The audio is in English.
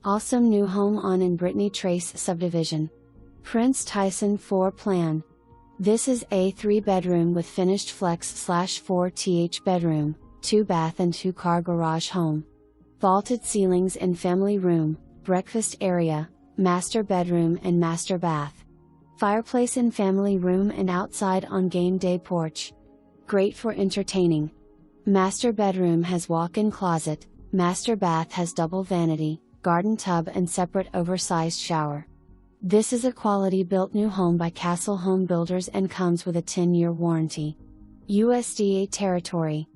Awesome new home on in Brittney Trace subdivision. Prince TYSON floor plan. This is a 3-bedroom with finished flex/4th bedroom, 2-bath and 2-car garage home. Vaulted ceilings in family room, breakfast area, master bedroom and master bath. Fireplace in family room and outside on game day porch. Great for entertaining. Master bedroom has walk-in closet, master bath has double vanity, garden tub and separate oversized shower. This is a quality built new home by Castle Home Builders and comes with a 10-year warranty. USDA territory.